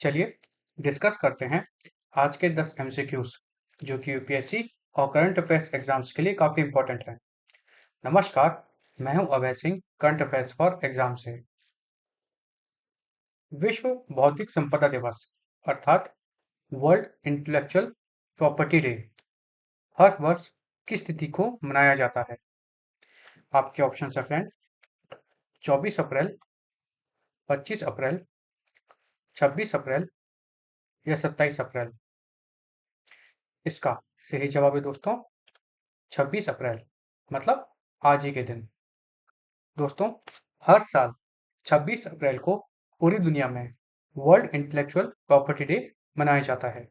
चलिए डिस्कस करते हैं आज के 10 एमसीक्यूज जो कि यूपीएससी और करंट अफेयर्स एग्जाम्स के लिए काफी इंपॉर्टेंट है। नमस्कार, मैं हूं Abhay Singh, current affairs for exam से। विश्व बौद्धिक संपदा दिवस अर्थात वर्ल्ड इंटेलेक्चुअल प्रॉपर्टी डे हर वर्ष किस तिथि को मनाया जाता है? आपके ऑप्शन है फ्रेंड, 24 अप्रैल, 25 अप्रैल, 26 अप्रैल या 27 अप्रैल। इसका सही जवाब है दोस्तों 26 अप्रैल, मतलब आज ही के दिन। दोस्तों, हर साल 26 अप्रैल को पूरी दुनिया में वर्ल्ड इंटेलेक्चुअल प्रॉपर्टी डे मनाया जाता है।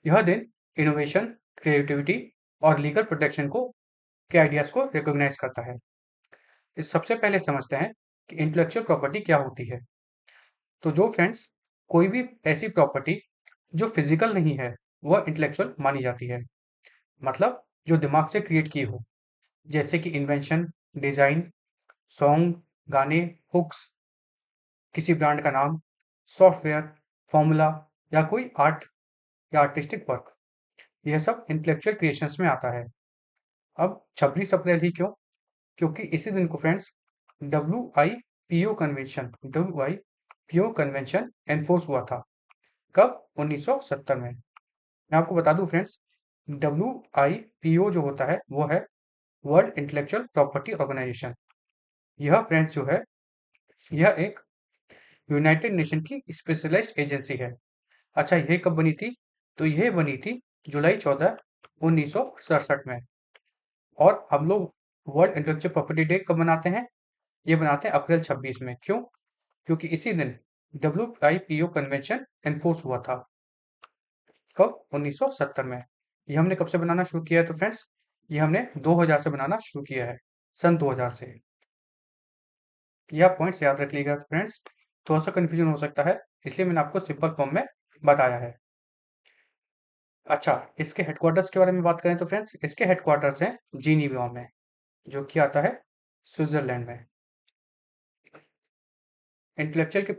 यह दिन इनोवेशन, क्रिएटिविटी और लीगल प्रोटेक्शन के आइडियाज को रिकॉग्नाइज करता है। इस सबसे पहले समझते हैं कि इंटेलेक्चुअल प्रॉपर्टी क्या होती है। तो जो फ्रेंड्स, कोई भी ऐसी प्रॉपर्टी जो फिजिकल नहीं है वह इंटेलेक्चुअल मानी जाती है। मतलब जो दिमाग से क्रिएट की हो, जैसे कि इन्वेंशन, डिजाइन, सॉन्ग, गाने, हुक्स, किसी ब्रांड का नाम, सॉफ्टवेयर, फॉर्मूला या कोई आर्ट या आर्टिस्टिक वर्क, यह सब इंटेलेक्चुअल क्रिएशंस में आता है। अब 26 अप्रैल ही क्यों? क्योंकि इसी दिन को friends W I P O convention enforce हुआ था। कब? 1970 में। मैं आपको बता दूं फ्रेंड्स, WIPO जो होता है वो है वर्ल्ड इंटेलेक्चुअल प्रॉपर्टी ऑर्गेनाइजेशन। यह फ्रेंड्स जो है, यह एक यूनाइटेड नेशन की स्पेशलाइज्ड एजेंसी है। अच्छा, यह कब बनी थी? तो यह बनी थी जुलाई 14, 1967 में। और हम लोग वर्ल्ड इंटेलेक्चुअल प्रॉपर्टी डे कब मनाते हैं? ये मनाते हैं अप्रैल 26 में। क्यों? क्योंकि इसी दिन WIPO कन्वेंशन एनफोर्स हुआ था। कब? 1970 में। ये हमने कब से बनाना शुरू किया है? तो फ्रेंड्स, ये हमने 2000 से बनाना शुरू किया है, सन 2000 से। यह पॉइंट्स याद रख लीजिएगा फ्रेंड्स, थोड़ा सा कंफ्यूजन हो सकता है, इसलिए मैंने आपको सिंपल फॉर्म में बताया है। अच्छा, इसके हेडक्वार्टर्स के बारे में बात करें तो फ्रेंड्स, इसके हेडक्वार्टर्स हैं जिनीवा में, जो कि आता है स्विट्जरलैंड में। इंटेलेक्चुअल के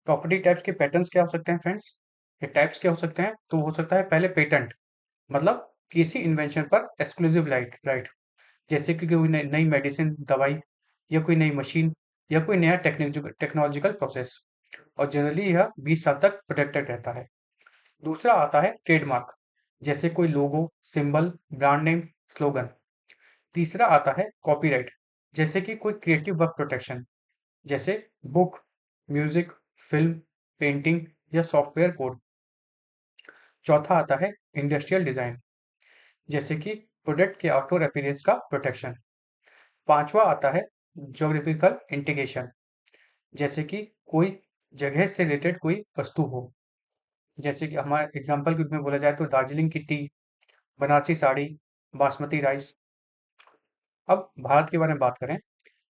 प्रॉपर्टी टाइप्स के पैटर्न्स क्या हो सकते हैं फ्रेंड्स? ये टाइप्स क्या हो सकते हैं? तो हो सकता है पहले पेटेंट, मतलब किसी इन्वेंशन पर एक्सक्लूसिव राइट, जैसे कि कोई नई मेडिसिन, दवाई या कोई नई मशीन या कोई नया टेक्नोलॉजिकल प्रोसेस, और जनरली यह 20 साल तक प्रोटेक्टेड रहता है। दूसरा आता है ट्रेडमार्क, जैसे कोई लोगो, सिंबल, ब्रांड नेम, स्लोगन। तीसरा आता है कॉपीराइट, जैसे कि कोई क्रिएटिव वर्क प्रोटेक्शन, जैसे बुक, म्यूजिक, फिल्म, पेंटिंग या सॉफ्टवेयर कोड। चौथा आता है इंडस्ट्रियल डिजाइन, जैसे कि प्रोडक्ट के आउटडोर अपीयरेंस का प्रोटेक्शन। पांचवा आता है ज्योग्राफिकल इंटीग्रेशन, जैसे कि कोई जगह से रिलेटेड कोई वस्तु हो, जैसे कि हमारे एग्जाम्पल के रूप में बोला जाए तो दार्जिलिंग की टी, बनारसी साड़ी, बासमती राइस। अब भारत के बारे में बात करें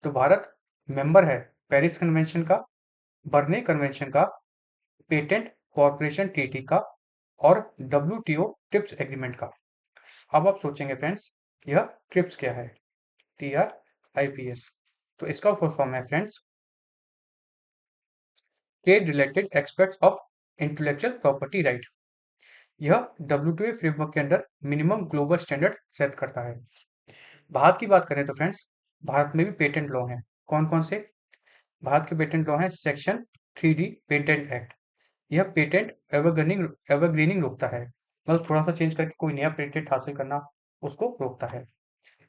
तो भारत मेंबर है पेरिस कन्वेंशन का, बर्ने कन्वेंशन का, पेटेंट कॉर्पोरेशन ट्रीटी का और WTO ट्रिप्स एग्रीमेंट का। अब आप सोचेंगे फ्रेंड्स, यह ट्रिप्स क्या है? TRIPS, तो इसका फुल फॉर्म है friends trade related aspects of intellectual property right. यह WTO फ्रेमवर्क के अंदर मिनिमम ग्लोबल स्टैंडर्ड सेट करता है। भारत की बात करें तो फ्रेंड्स, भारत में भी पेटेंट लॉ हैं। कौन कौन से? भारत के पेटेंट लॉ हैं सेक्शन 3D पेटेंट एक्ट। यह पेटेंट एवरग्रीनिंग रोकता है, मतलब थोड़ा सा चेंज करके कोई नया पेटेंट हासिल करना, उसको रोकता है।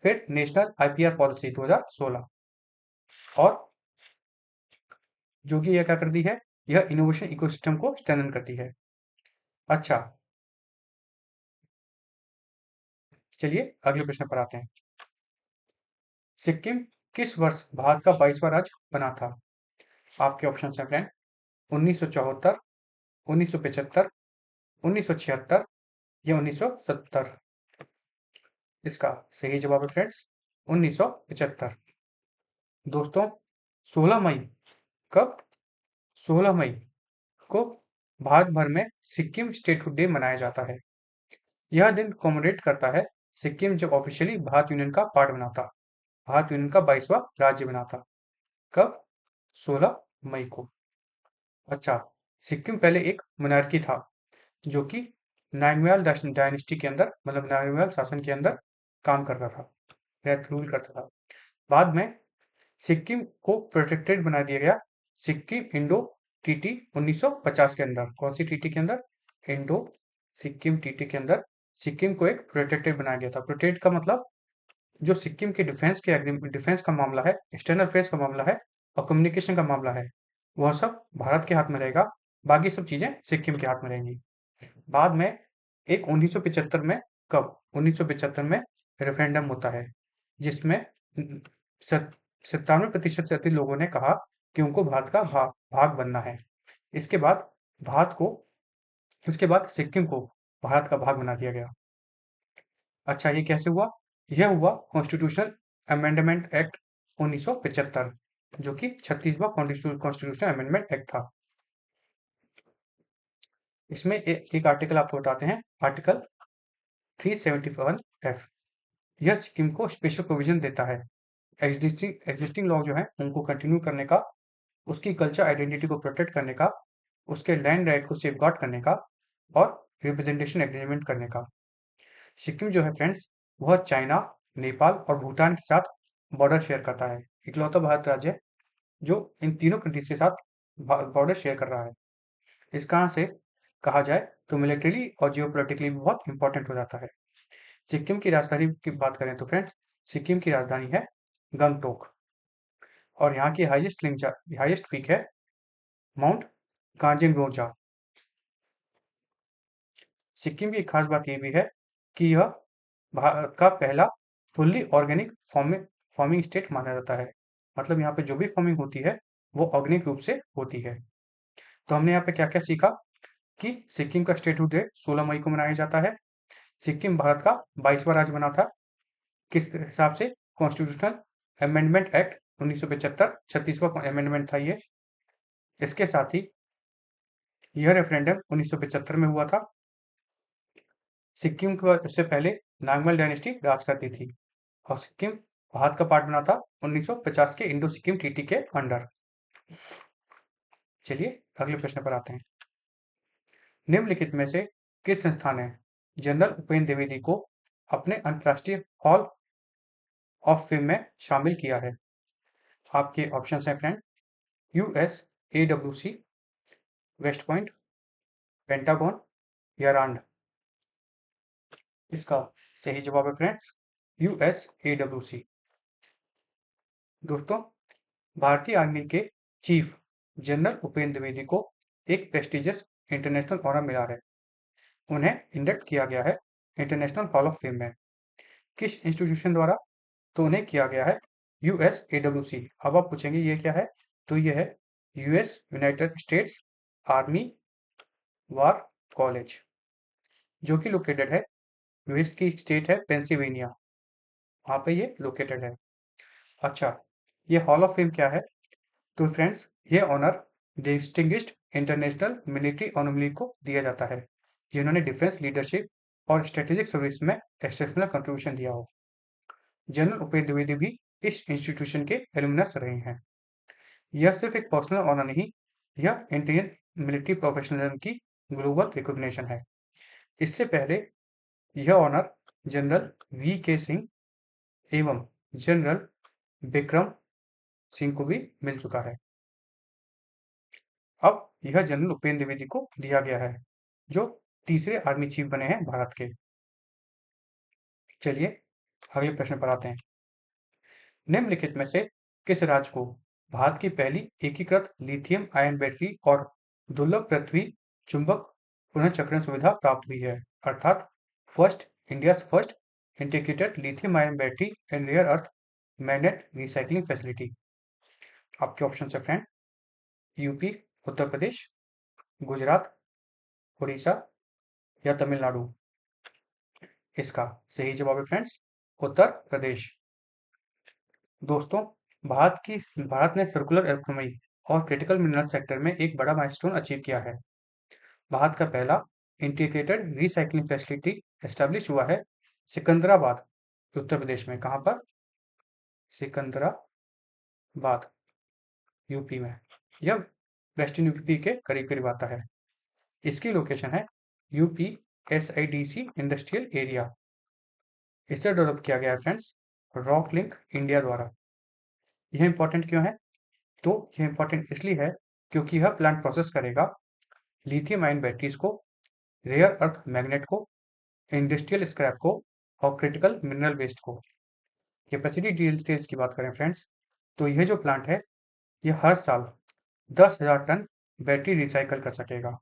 फिर नेशनल IPR पॉलिसी 2016, और जो कि यह क्या करती है, यह इनोवेशन इकोसिस्टम को स्ट्रेंथन करती है। अच्छा, चलिए अगले प्रश्न पर आते हैं। सिक्किम किस वर्ष भारत का 22वां राज्य बना था? आपके ऑप्शन है फ्रेंड, 1974, 1975, 1976 या 1970। इसका सही जवाब है फ्रेंड्स 1975। दोस्तों, 16 मई, कब? 16 मई को भारत भर में सिक्किम स्टेटहुड डे मनाया जाता है। यह दिन कॉमेमोरेट करता है सिक्किम जब ऑफिशियली भारत यूनियन का पार्ट बना था, भारत यूनियन का 22वां राज्य बना था। कब? 16 मई को। अच्छा, सिक्किम पहले एक मोनार्की था, जो कि नांगम्याल डायनेस्टी के अंदर, मतलब नांगम्याल शासन के अंदर काम करता था, रूल करता था। बाद में सिक्किम को प्रोटेक्टेड बना दिया गया, सिक्किम इंडो टीटी 1950 के अंदर। कौन सी टीटी के अंदर? इंडो सिक्किम टीटी के अंदर सिक्किम को एक प्रोटेक्टेड बनाया गया था। प्रोटेक्ट का मतलब जो सिक्किम के डिफेंस का मामला है, एक्सटर्नल अफेयर्स का मामला है और कम्युनिकेशन का मामला है, वह सब भारत के हाथ में रहेगा। बाकी सब चीजें सिक्किम के हाथ में रहेंगी। बाद में एक 1975 में, कब? 1975 में रेफरेंडम होता है, जिसमें 97% से अधिक लोगों ने कहा कि उनको भारत का भाग बनना है। इसके बाद भारत को इसके बाद सिक्किम को भारत का भाग बना दिया गया। अच्छा, ये कैसे हुआ? यह हुआ कॉन्स्टिट्यूशनल अमेंडमेंट एक्ट 1975, जो कि 36वां कॉन्स्टिट्यूशनल अमेंडमेंट एक्ट था। इसमें एक आर्टिकल आपको बताते हैं, आर्टिकल 371F। यह सिक्किम को स्पेशल प्रोविजन देता है एग्जिस्टिंग लॉ जो है उनको कंटिन्यू करने का, उसकी कल्चर आइडेंटिटी को प्रोटेक्ट करने का, उसके लैंड राइट को सेफगार्ड करने का और रिप्रेजेंटेशन एग्रीमेंट करने का। सिक्किम जो है फ्रेंड्स, वह चाइना, नेपाल और भूटान के साथ बॉर्डर शेयर करता है। इकलौता भारत राज्य है जो इन तीनों कंट्रीज के साथ बॉर्डर शेयर कर रहा है। इस कारण से कहा जाए तो मिलिट्रीली और जियोपॉलिटिकली भी बहुत इंपॉर्टेंट हो जाता है। सिक्किम की राजधानी की बात करें तो फ्रेंड्स, सिक्किम की राजधानी है गंगटोक और यहाँ की हाईएस्ट पीक है माउंट कांचनजंगा। सिक्किम की एक खास बात ये भी है कि यह भारत का पहला फुल्ली ऑर्गेनिक फार्मिंग स्टेट माना जाता है। मतलब यहाँ पे जो भी फार्मिंग होती है वो ऑर्गेनिक रूप से होती है। तो हमने यहाँ पे क्या क्या सीखा कि सिक्किम का स्टेटहुड डे 16 मई को मनाया जाता है। सिक्किम भारत का 22वां राज्य बना था, किस हिसाब से? कॉन्स्टिट्यूशनल अमेंडमेंट एक्ट 1975, 36वां अमेंडमेंट था ये। इसके साथ ही यह रेफरेंडम 1975 में हुआ था। सिक्किम को इससे पहले नांगमल डायनेस्टी राज करती थी और सिक्किम भारत का पार्ट बना था 1950 के इंडो सिक्किम टीटी के अंडर। चलिए अगले प्रश्न पर आते हैं। निम्नलिखित में से किस संस्था ने जनरल उपेंद्र द्विवेदी को अपने अंतर्राष्ट्रीय हॉल ऑफ फेम में शामिल किया है? आपके ऑप्शंस हैं friend, US AWC, West Point, Pentagon या रांड। इसका सही जवाब है फ्रेंड्स यूएस एडब्ल्यूसी। दोस्तों, भारतीय आर्मी के चीफ जनरल उपेंद्र द्विवेदी को एक प्रेस्टिजियस इंटरनेशनल ऑनर मिला है। उन्हें इंडक्ट किया गया है इंटरनेशनल हॉल ऑफ फेम में। किस इंस्टीट्यूशन द्वारा? तो उन्हें किया गया है यूएस एडब्ल्यूसी। अब आप पूछेंगे ये क्या है? तो ये है यूएस यूनाइटेड स्टेट्स आर्मी वार कॉलेज, जो कि लोकेटेड है, यूएस की स्टेट है पेंसिल्वेनिया, वहां पे ये लोकेटेड है। अच्छा, ये हॉल ऑफ फेम क्या है? तो फ्रेंड्स, ये ऑनर डिस्टिंग्विश्ड इंटरनेशनल मिलिट्री ऑनरली को दिया जाता है जिन्होंने डिफेंस लीडरशिप और स्ट्रेटेजिक सर्विस में एक्सेप्शनल कंट्रीब्यूशन दिया हो। जनरल उपेंद्र द्विवेदी भी इस इंस्टीट्यूशन के एलुमनस रहे हैं। यह सिर्फ एक पर्सनल ऑनर नहीं, यह इंडियन मिलिट्री प्रोफेशनलिज्म की ग्लोबल रिकॉग्निशन है। इससे पहले यह ऑनर जनरल वी के सिंह एवं जनरल विक्रम सिंह को भी मिल चुका है। अब यह जनरल उपेंद्र द्विवेदी को दिया गया है, जो तीसरे आर्मी चीफ बने हैं भारत के। चलिए अगले प्रश्न पर आते हैं। निम्नलिखित में से किस राज्य को भारत की पहली एकीकृत लिथियम आयन बैटरी और दुर्लभ पृथ्वी चुंबक पुनर्चक्रण सुविधा प्राप्त हुई है? अर्थात India first integrated lithium ion battery and rare earth magnet recycling facility. आपके ऑप्शन है फ्रेंड, यूपी, उत्तर प्रदेश, गुजरात, उड़ीसा या तमिलनाडु। इसका सही जवाब है फ्रेंड्स उत्तर प्रदेश। दोस्तों, भारत ने सर्कुलर इकोनॉमी और क्रिटिकल मिनरल सेक्टर में एक बड़ा माइलस्टोन अचीव किया है। भारत का पहला इंटीग्रेटेड रिसाइकलिंग फैसिलिटी एस्टेब्लिश हुआ है सिकंदराबाद, उत्तर प्रदेश में। कहाँ पर? सिकंदराबाद, यूपी में। यह वेस्टर्न यूपी के करीब करीब आता है। इसकी लोकेशन है यूपी SIDC इंडस्ट्रियल एरिया। इसे डेवलप किया गया है फ्रेंड्स रॉक लिंक इंडिया द्वारा। यह इंपॉर्टेंट क्यों है? तो यह इंपॉर्टेंट इसलिए है क्योंकि यह प्लांट प्रोसेस करेगा लिथियम आयन बैटरीज को, रेयर अर्थ मैग्नेट को, इंडस्ट्रियल स्क्रैप को और क्रिटिकल मिनरल वेस्ट को। कैपेसिटी डिटेल्स की बात करें फ्रेंड्स, तो यह जो प्लांट है यह हर साल 10,000 टन बैटरी रिसाइकल कर सकेगा,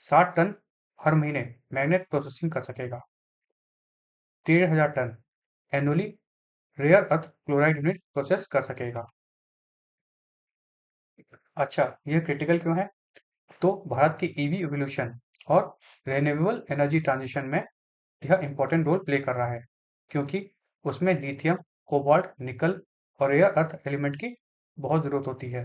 60 टन हर महीने मैग्नेट प्रोसेसिंग कर सकेगा, 13,000 ton annually rare earth chloride unit process कर सकेगा। अच्छा, यह क्रिटिकल क्यों है? तो भारत की ईवी इवोल्यूशन और रिन्यूएबल एनर्जी ट्रांजिशन में यह इंपॉर्टेंट रोल प्ले कर रहा है, क्योंकि उसमें लिथियम, कोबाल्ट, निकल और रेयर अर्थ एलिमेंट की बहुत ज़रूरत होती है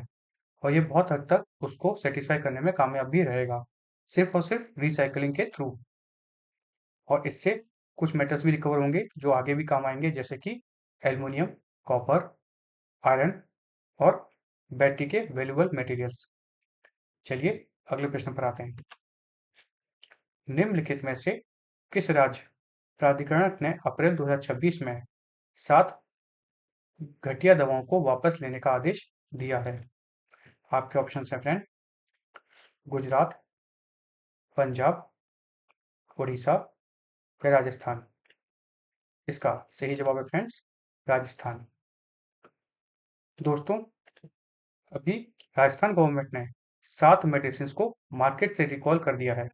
और ये बहुत हद तक उसको सेटिस्फाई करने में कामयाब भी रहेगा, सिर्फ और सिर्फ रिसाइकलिंग के थ्रू। और इससे कुछ मेटल्स भी रिकवर होंगे जो आगे भी काम आएंगे, जैसे कि एल्युमिनियम, कॉपर, आयरन और बैटरी के वैल्यूएबल मटेरियल्स। चलिए अगले प्रश्न पर आते हैं। निम्नलिखित में से किस राज्य प्राधिकरण ने अप्रैल 2026 में 7 घटिया दवाओं को वापस लेने का आदेश दिया है? आपके ऑप्शन हैं फ्रेंड, गुजरात, पंजाब, उड़ीसा या राजस्थान। इसका सही जवाब है फ्रेंड्स राजस्थान। दोस्तों, अभी राजस्थान गवर्नमेंट ने 7 मेडिसिन को मार्केट से रिकॉल कर दिया है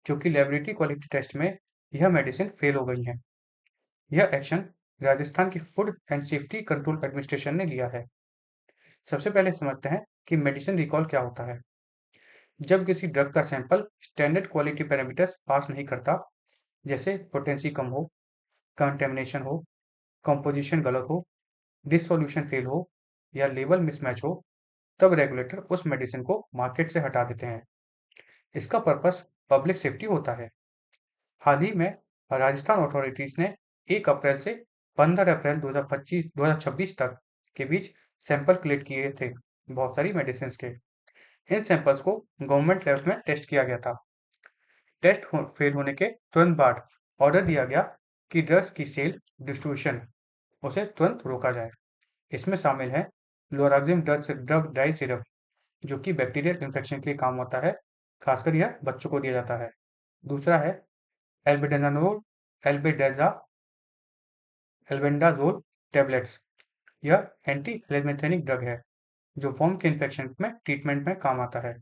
क्योंकि लेबोरेटरी क्वालिटी टेस्ट में यह मेडिसिन फेल हो गई हैं। यह एक्शन राजस्थान की food and safety control administration ने लिया है। सबसे पहले समझते हैं कि मेडिसिन रिकॉल क्या होता है। जब किसी ड्रग का sample standard quality parameters pass नहीं करता, जैसे पोटेंसी कम हो, कंटेमिनेशन हो, कंपोजिशन गलत हो, डिसोल्यूशन फेल हो या लेवल मिसमैच हो, तब रेगुलेटर उस मेडिसिन को मार्केट से हटा देते हैं। इसका पर्पस पब्लिक सेफ्टी होता है। हाल ही में राजस्थान अथॉरिटीज ने 1 अप्रैल से 15 अप्रैल 2026 तक के बीच सैंपल कलेक्ट किए थे बहुत सारी मेडिसिन के। इन सैंपल्स को गवर्नमेंट लैब्स में टेस्ट किया गया था। टेस्ट फेल होने के तुरंत बाद ऑर्डर दिया गया कि ड्रग्स की सेल डिस्ट्रीब्यूशन उसे तुरंत रोका जाए। इसमें शामिल है लोराजिम ड्रग डाई सिरप, जो कि बैक्टीरियल इन्फेक्शन के लिए काम होता है, खासकर यह बच्चों को दिया जाता है। दूसरा है एल्बेंडाजोल एल्बेडाजा एल्बेंडाजोल टैबलेट्स। यह एंटी एल्मेथेनिक ड्रग है जो फॉर्म के इन्फेक्शन में ट्रीटमेंट में काम आता है।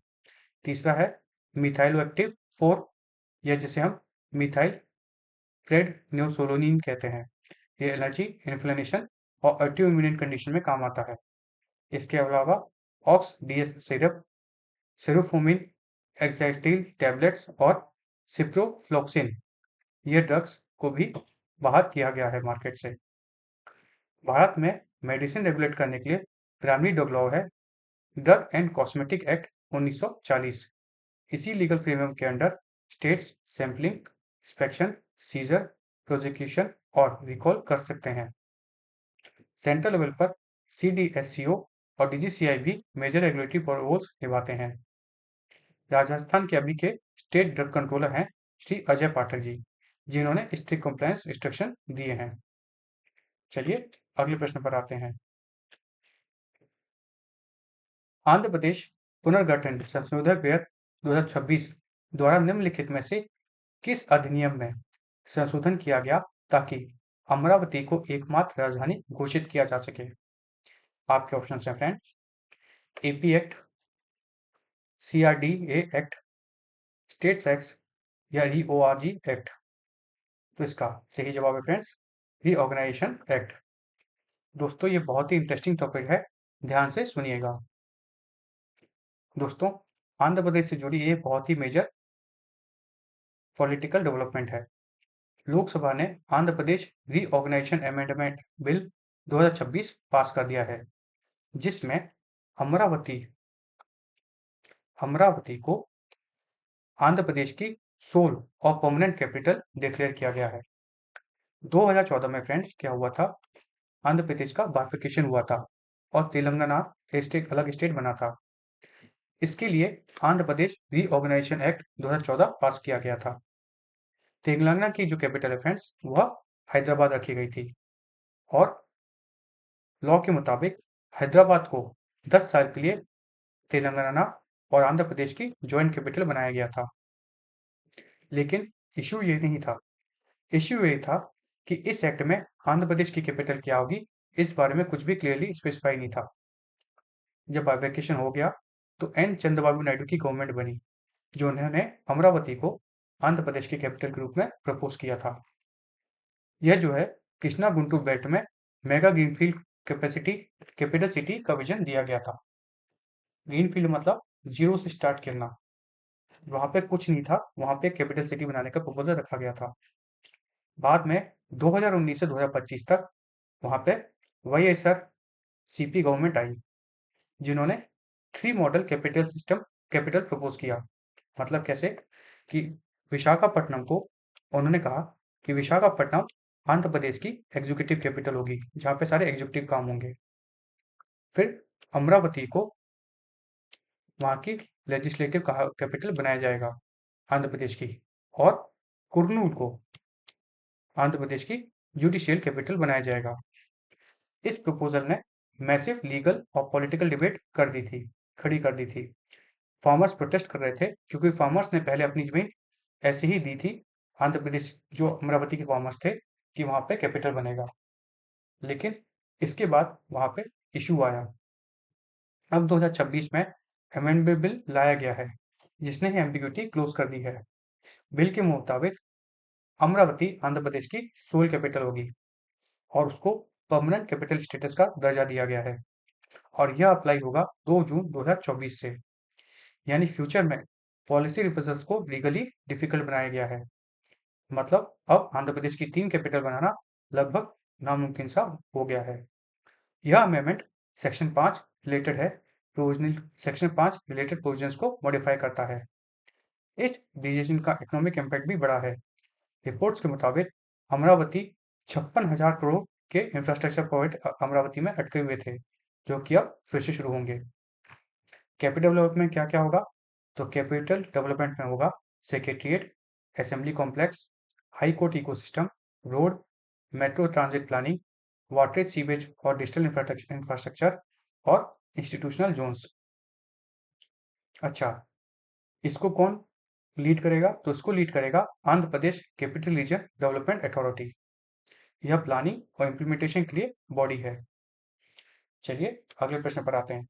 तीसरा है मिथाइलोएक्टिव 4 या जिसे हम मिथाइल प्रेडनिसोलोनिन कहते हैं। ये एलर्जी, इन्फ्लेमेशन और ऑटो इम्यून कंडीशन में काम आता है। इसके अलावा ऑक्स डीएस सिरप, सेरोफोमिन एक्साइटिल टैबलेट्स और सिप्रोफ्लॉक्सिन, ये ड्रग्स को भी बाहर किया गया है मार्केट से। भारत में मेडिसिन रेगुलेट करने के लिए प्राइमरी ड्रग लॉ है, ड्रग एंड कॉस्मेटिक एक्ट 1940। इसी लीगल फ्रेमवर्क के under states sampling, inspection, seizure, prosecution और रिकॉल कर सकते हैं। सेंट्रल लेवल पर CDSCO और DGCI भी मेजर रेगुलेटरी रोल्स निभाते हैं। राजस्थान के अभी के स्टेट ड्रग कंट्रोलर हैं श्री अजय पाठक जी, जिन्होंने स्ट्रिक्ट कंप्लायंस इंस्ट्रक्शन दिए हैं। चलिए अगले प्रश्न पर आते हैं। आंध्र प्रदेश पुनर्गठन संशोधन विधेयक 2026 द्वारा निम्नलिखित में से किस अधिनियम में संशोधन किया गया ताकि अमरावती को एकमात्र राजधानी घोषित किया जा सके? आपके ऑप्शन हैं friend, AP act, CRDA act, states act या RORG एक्ट। तो इसका सही जवाब है फ्रेंड्स रीऑर्गेनाइजेशन एक्ट। दोस्तों, ये बहुत ही इंटरेस्टिंग टॉपिक है, ध्यान से सुनिएगा। दोस्तों, आंध्र प्रदेश से जुड़ी ये बहुत ही मेजर पॉलिटिकल डेवलपमेंट है। लोकसभा ने Andhra Pradesh reorganisation amendment bill 2026 पास कर दिया है, जिसमें अमरावती अमरावती को आंध्र प्रदेश की सोल और परमानेंट कैपिटल डिक्लेयर किया गया है। 2014 में फ्रेंड्स क्या हुआ था, आंध्र प्रदेश का बाइफिकेशन हुआ था और तेलंगाना एक अलग स्टेट बना था। इसके लिए आंध्र प्रदेश रीऑर्गेनाइजेशन एक्ट 2014 पास किया गया था। तेलंगाना की जो कैपिटल है फ्रेंड्स, वह हैदराबाद रखी गई थी और लॉ के मुताबिक हैदराबाद को 10 साल के लिए तेलंगाना और आंध्र प्रदेश की जॉइंट कैपिटल बनाया गया था। लेकिन इशू ये नहीं था, इश्यू ये था कि इस एक्ट में आंध्र प्रदेश की कैपिटल क्या होगी, इस बारे में कुछ भी क्लियरली स्पेसिफाई नहीं था। जब बाइफरकेशन हो गया तो एन चंद्रबाबू नायडू की गवर्नमेंट बनी, जो उन्होंने अमरावती को आंध्र प्रदेश की कैपिटल के रूप में प्रपोज किया था। यह जो है कृष्णा गुंटूर बेल्ट में मेगा ग्रीनफील्ड कैपिटल सिटी का विजन दिया गया था। ग्रीनफील्ड मतलब जीरो से स्टार्ट करना, वहां पे कुछ नहीं था, वहां पे कैपिटल सिटी बनाने का प्रपोजल रखा गया था। बाद में 2019 से 2025 तक वहां पे वाईएसआर सीपी गवर्नमेंट आई, जिन्होंने थ्री मॉडल कैपिटल प्रपोज किया। मतलब कैसे कि विशाखापट्टनम को उन्होंने कहा कि विशाखापट्टनम आंध्र प्रदेश की एग्जीक्यूटिव कैपिटल होगी, जहाँ पे सारे एग्जीक्यूटिव काम होंगे। फिर अमरावती को वहाँ की लेजिस्लेटिव कैपिटल बनाया जाएगा आंध्र प्रदेश की, और कुर्नूल को आंध्र प्रदेश की जुडिशियल कैपिटल बनाया जाएगा। इस प्रपोजल ने मैसिव लीगल और पॉलिटिकल डिबेट खड़ी कर दी थी। फार्मर्स प्रोटेस्ट कर रहे थे क्योंकि फार्मर्स ने पहले अपनी जमीन ऐसे ही दी थी आंध्र प्रदेश, जो अमरावती के फार्मर्स थे, कि वहां पे कैपिटल बनेगा। लेकिन इसके बाद वहां पे इशू आया। अब 2026 में अमेंडमेंट बिल लाया गया है, जिसने ही एम्बिग्यूटी क्लोज कर दी है। बिल के मुताबिक अमरावती आंध्र प्रदेश की सोल कैपिटल होगी और उसको परमानेंट कैपिटल स्टेटस का दर्जा दिया गया है, और यह अप्लाई होगा 2 जून 2024 से। यानी फ्यूचर में पॉलिसी रिवर्सल्स को लीगली डिफिकल्ट बनाया गया है। मतलब अब आंध्र प्रदेश की 3 कैपिटल बनाना लगभग नामुमकिन सा हो गया है। यह अमेंडमेंट सेक्शन 5 रिलेटेड है, प्रोविजनल सेक्शन 5 रिलेटेड प्रोविजंस को मॉडिफाई करता है। इस डिसीजन का इकोनॉमिक इम्पैक्ट भी बड़ा है। रिपोर्ट्स के मुताबिक अमरावती 56,000 करोड़ के इंफ्रास्ट्रक्चर प्रोजेक्ट अमरावती में अटके हुए थे, जो कि अब फिर से शुरू होंगे। कैपिटल डेवलपमेंट क्या क्या होगा? तो कैपिटल डेवलपमेंट में होगा secretariat, assembly complex, high court ecosystem, road, metro transit planning, water sewage और डिजिटल इंफ्रास्ट्रक्चर और इंस्टीट्यूशनल जोन्स। अच्छा, इसको कौन लीड करेगा? तो इसको लीड करेगा Andhra Pradesh capital region development authority. यह प्लानिंग और इम्प्लीमेंटेशन के लिए बॉडी है। चलिए अगले प्रश्न पर आते हैं।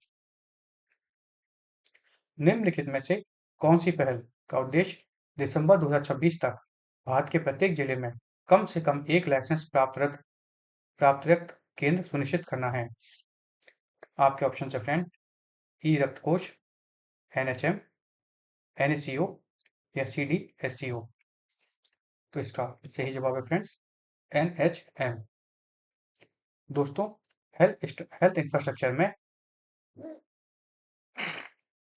निम्नलिखित में से कौन सी पहल का उद्देश्य दिसंबर 2026 तक भारत के प्रत्येक जिले में कम से कम एक लाइसेंस प्राप्त केंद्र सुनिश्चित करना है? आपके ऑप्शन है फ्रेंड, ई रक्त कोष, एनएचएम, एनएसीओ या सीडीएससीओ। तो इसका सही जवाब है फ्रेंड्स एनएचएम। दोस्तों, हेल्थ इंफ्रास्ट्रक्चर में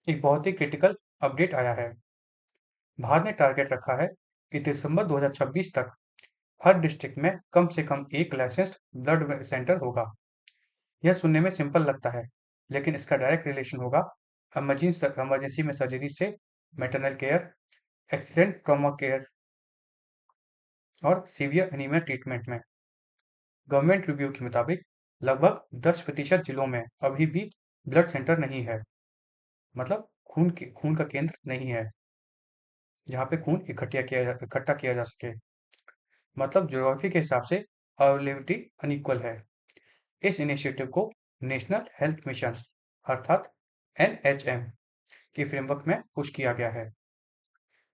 एक बहुत ही क्रिटिकल अपडेट आया है। भारत ने टारगेट रखा है कि दिसंबर 2026 तक हर डिस्ट्रिक्ट में कम से कम एक लाइसेंस्ड ब्लड सेंटर होगा। यह सुनने में सिंपल लगता है, लेकिन इसका डायरेक्ट रिलेशन होगा इमरजेंसी में सर्जरी से, maternal care, accident trauma care और सीवियर एनीमिया ट्रीटमेंट में। गवर्नमेंट रिव्यू के मुताबिक लगभग 10% जिलों में अभी भी ब्लड सेंटर नहीं है, मतलब खून का केंद्र नहीं है जहाँ पे खून इकट्ठा किया जा सके। मतलब ज्योग्राफी के हिसाब से अवेलेबिलिटी अनइक्वल है। इस इनिशिएटिव को नेशनल हेल्थ मिशन अर्थात एनएचएम के फ्रेमवर्क में पुश किया गया है।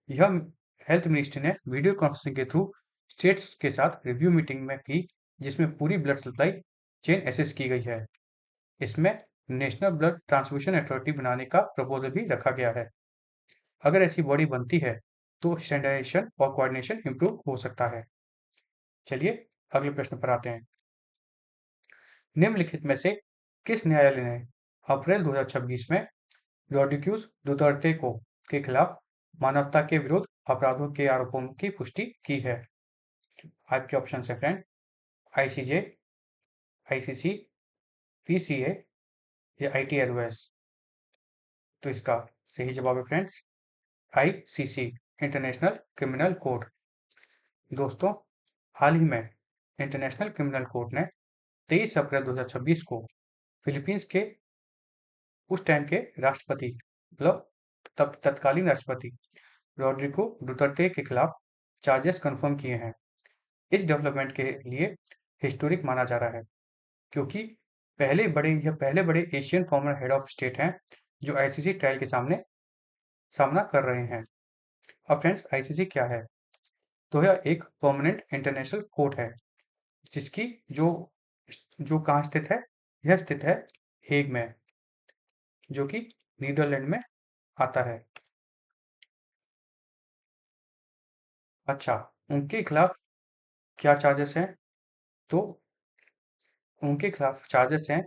यह हेल्थ मिनिस्ट्री ने वीडियो कॉन्फ्रेंसिंग के थ्रू स्टेट्स के साथ रिव्यू मीटिंग में की, जिसमें पूरी ब्लड सप्लाई चेन एसेस की गई है। इसमें नेशनल ब्लड ट्रांसफ्यूजन अथॉरिटी बनाने का प्रपोजल भी रखा गया है। अगर ऐसी बॉडी बनती है तो स्टैंडर्डाइजेशन और कोऑर्डिनेशन इंप्रूव हो सकता है। चलिए अगले प्रश्न पर आते हैं। निम्नलिखित में से किस न्यायालय ने अप्रैल 2026 में रॉड्रिग्यूज दुतर्ते के खिलाफ मानवता के विरुद्ध अपराधों के आरोपों की पुष्टि की है? आपके ऑप्शन है फ्रेंड, आईसीजे, आईसीसी, पीसीए या आईटीएलओएस। तो इसका सही जवाब है friends ICC, international criminal court. दोस्तों, हाल ही में इंटरनेशनल क्रिमिनल कोर्ट ने 23 अप्रैल 2026 को फिलीपींस के उस टाइम के राष्ट्रपति, मतलब तब तत्कालीन राष्ट्रपति रोड्रिगो डुटर्टे के खिलाफ चार्जेस कंफर्म किए हैं। इस डेवलपमेंट के लिए हिस्टोरिक माना जा रहा है, क्योंकि पहले बड़े Asian farmer head of state हैं जो आईसीसी ट्रायल के सामना कर रहे हैं। अब फ्रेंड्स, आईसीसी क्या है? तो यह एक परमानेंट इंटरनेशनल कोर्ट है, जिसकी जो जो कहाँ स्थित है? यह स्थित है हेग में, जो कि नीदरलैंड में आता है। अच्छा, उनके खिलाफ क्या चार्जेस हैं? तो उनके खिलाफ चार्जेस हैं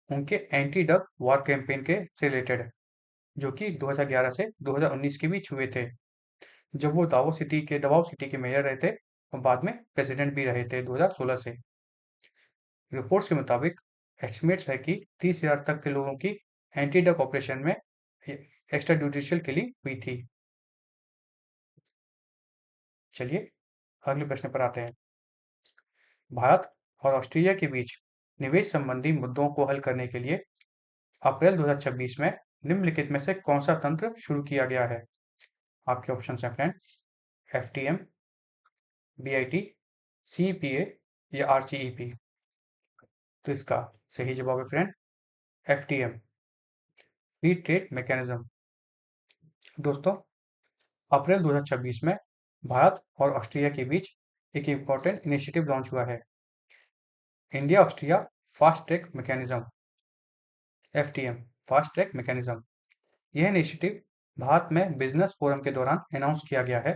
उनके एंटी ड्रग वॉर कैंपेन के से रिलेटेड, जो कि 2011 से 2019 के बीच हुए थे, जब वो दबाव सिटी के मेयर रहे थे और बाद में प्रेसिडेंट भी रहे थे 2016 से। रिपोर्ट्स के मुताबिक एस्टिमेट्स है कि 30,000 तक के लोगों की एंटी ड्रग ऑपरेशन में एक्स्ट्रा जुडिशियल किलिंग हुई थी। चलिए अगले प्रश्न पर आते हैं। भारत और ऑस्ट्रेलिया के बीच निवेश संबंधी मुद्दों को हल करने के लिए अप्रैल 2026 में निम्नलिखित में से कौन सा तंत्र शुरू किया गया है? आपके ऑप्शन हैं फ्रेंड, एफटीएम, बीआईटी, सीपीए या आरसीईपी। तो इसका सही जवाब है friend FTM, free trade mechanism. दोस्तों, अप्रैल 2026 में भारत और ऑस्ट्रेलिया के बीच एक इंपॉर्टेंट इनिशिएटिव लॉन्च हुआ है, India Australia fast track mechanism, FTM, fast track mechanism. यह इनिशिएटिव भारत में बिजनेस फोरम के दौरान अनाउंस किया गया है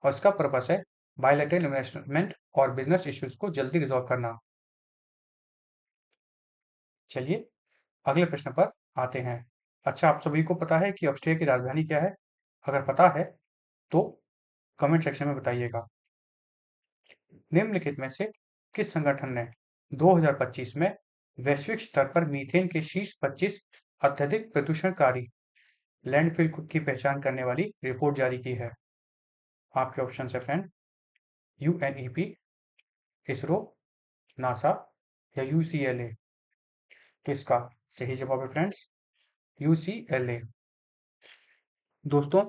और इसका पर्पस है बायलैटरल इन्वेस्टमेंट और बिजनेस इश्यूज को जल्दी रिजॉल्व करना। चलिए अगले प्रश्न पर आते हैं। अच्छा, आप सभी को पता है कि ऑस्ट्रेलिया की राजधानी क्या है? अगर पता है तो कमेंट सेक्शन में बताइएगा। निम्नलिखित में से किस संगठन ने 2025 में वैश्विक स्तर पर मीथेन के शीर्ष 25 अत्यधिक प्रदूषणकारी लैंडफिल की पहचान करने वाली रिपोर्ट जारी की है? आपके ऑप्शन है फ्रेंड, यूएनईपी, इसरो, नासा या यूसीएलए। तो इसका सही जवाब है फ्रेंड्स यूसीएलए। दोस्तों,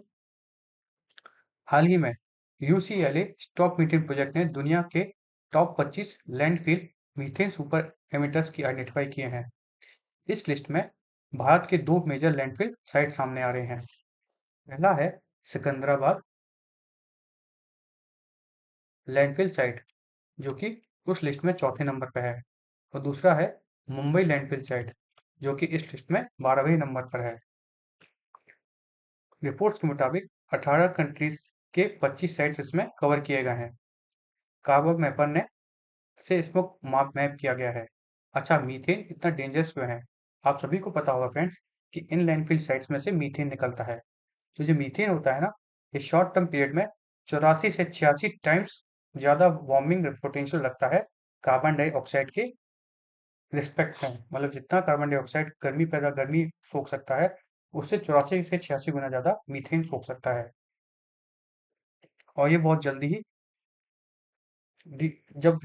हाल ही में यूसीएलए स्टॉप मीथेन प्रोजेक्ट ने दुनिया के top 25 landfill methane super emitters की आइडेंटिफाई किए हैं। इस लिस्ट में भारत के दो मेजर लैंडफिल साइट सामने आ रहे हैं। पहला है सिकंदराबाद लैंडफिल साइट, जो कि उस लिस्ट में चौथे नंबर पर है, और दूसरा है मुंबई लैंडफिल साइट, जो कि इस लिस्ट में 12वें नंबर पर है। रिपोर्ट्स के मुताबिक 18 कंट्रीज के 25 साइट्स इसमें कवर किए गए हैं। कार्बन मैपर ने से इसको मैप किया गया है। अच्छा, मीथेन इतना डेंजरस क्यों है? आप सभी को पता होगा फ्रेंड्स कि इन लैंडफिल साइट्स में से मीथेन निकलता है। तो जो मीथेन होता है ना, ये शॉर्ट टर्म पीरियड में 84 से 86 टाइम्स ज़्यादा वार्मिंग पोटेंशियल रखता है कार्बन डाइऑक्साइड के रिस्पेक्ट में। मतलब जितना कार्बन डाइऑक्साइड गर्मी सोख सकता है, उससे 84 से 86 गुना ज़्यादा मीथेन सोख सकता है। और ये बहुत जल्दी ही जब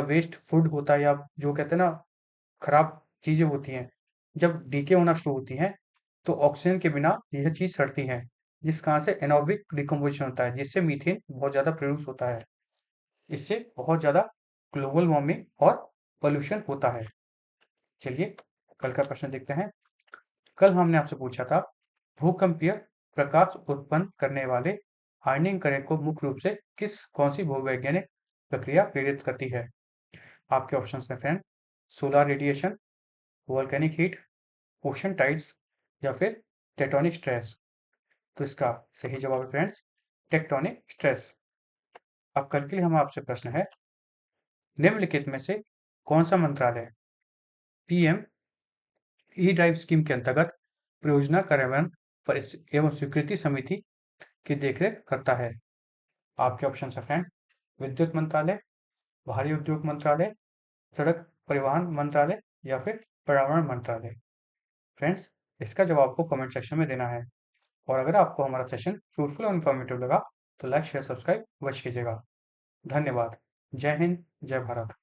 वेस्ट फूड होता है, या जो कहते हैं ना खराब चीजें होती हैं, जब डीके होना शुरू होती हैं, तो ऑक्सीजन के बिना यह चीज सड़ती हैं, जिस कारण से एनॉर्बिक डिकम्पोजिशन होता है, जिससे मीथेन बहुत ज्यादा प्रोड्यूस होता है। इससे बहुत ज्यादा ग्लोबल वार्मिंग और पोल्यूशन होता है। चलिए कल का प्रश्न देखते हैं। कल हमने आपसे पूछा था, भूकंपीय प्रकाश उत्पन्न करने वाले आयनिक कण को मुख्य रूप से कौन सी भूवैज्ञानिक प्रक्रिया प्रेरित करती है? आपके ऑप्शन है friend, solar radiation, volcanic heat, ocean tides या फिर टेक्टोनिक स्ट्रेस। तो इसका सही जवाब है फ्रेंड्स टेक्टोनिक स्ट्रेस। अब कल के लिए हमारा आपसे प्रश्न है, निम्नलिखित में से कौन सा मंत्रालय पीएम ई ड्राइव स्कीम के अंतर्गत परियोजना कार्यान्वयन पर एवं स्वीकृति समिति की देखरेख करता है? आपके ऑप्शन है फ्रेंड, विद्युत मंत्रालय, भारी उद्योग मंत्रालय, सड़क परिवहन मंत्रालय या फिर पर्यावरण मंत्रालय। फ्रेंड्स, इसका जवाब आपको कमेंट सेक्शन में देना है। और अगर आपको हमारा सेशन फ्रूटफुल और इन्फॉर्मेटिव लगा तो लाइक शेयर सब्सक्राइब अवश्य कीजिएगा। धन्यवाद। जय हिंद, जय भारत।